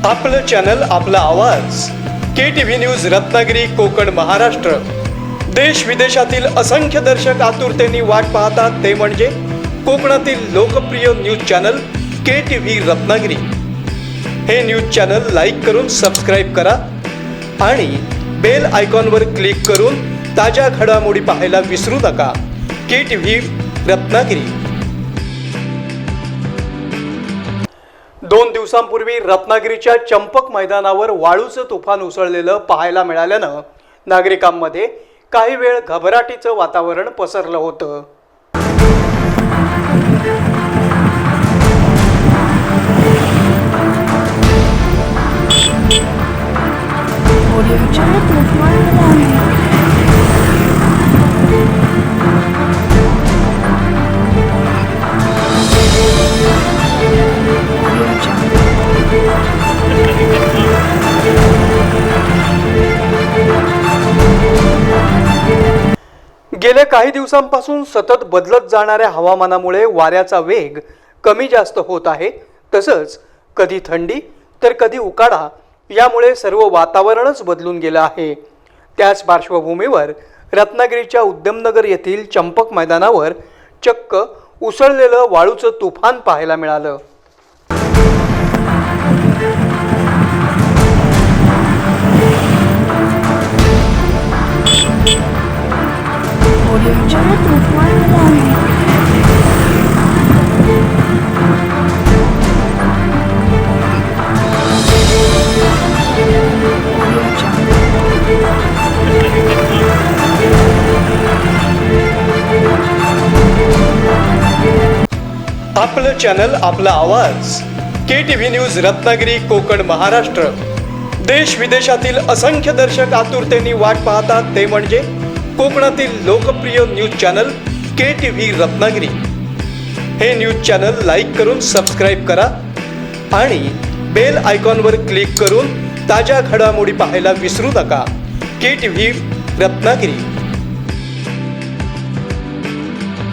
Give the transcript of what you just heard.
आपलं चॅनल, आपला आवाज. KTV news Ratnagiri, Konkan, Maharashtra. देश विदेशातील असंख्य दर्शक आतुरतेने वाट पाहतात ते म्हणजे कोकणातील लोकप्रिय न्यूज चॅनल KTV रत्नागिरी. हे न्यूज चॅनल लाईक करून सबस्क्राईब करा आणि बेल आयकॉनवर क्लिक करून ताज्या घडामोडी पाहायला विसरू नका. KTV रत्नागिरी. 2 दिवसांपूर्वी रत्नागिरीच्या चंपक मैदानावर वाळूचं तुफान उसळलेलं पाहायला मिळाल्यानं नागरिकांमध्ये काही वेळ घबराटीचं वातावरण पसरलं होतं. गेल्या काही दिवसांपासून सतत बदलत जाणाऱ्या हवामानामुळे वाऱ्याचा वेग कमी जास्त होत आहे. तसंच कधी थंडी तर कधी उकाडा, यामुळे सर्व वातावरणच बदलून गेलं आहे. त्याच पार्श्वभूमीवर रत्नागिरीच्या उद्यमनगर येथील चंपक मैदानावर चक्क उसळलेलं वाळूचं तुफान पाहायला मिळालं. आपलं चॅनल, आपला आवाज. KTV news Ratnagiri, Konkan, Maharashtra. देश विदेशातील असंख्य दर्शक आतुरतेने वाट पाहतात ते म्हणजे कोकणातील लोकप्रिय न्यूज चॅनल KTV रत्नागिरी. हे न्यूज चॅनल लाईक करून सबस्क्राईब करा आणि बेल आयकॉनवर क्लिक करून ताज्या घडामोडी पाहायला विसरू नका. KTV रत्नागिरी.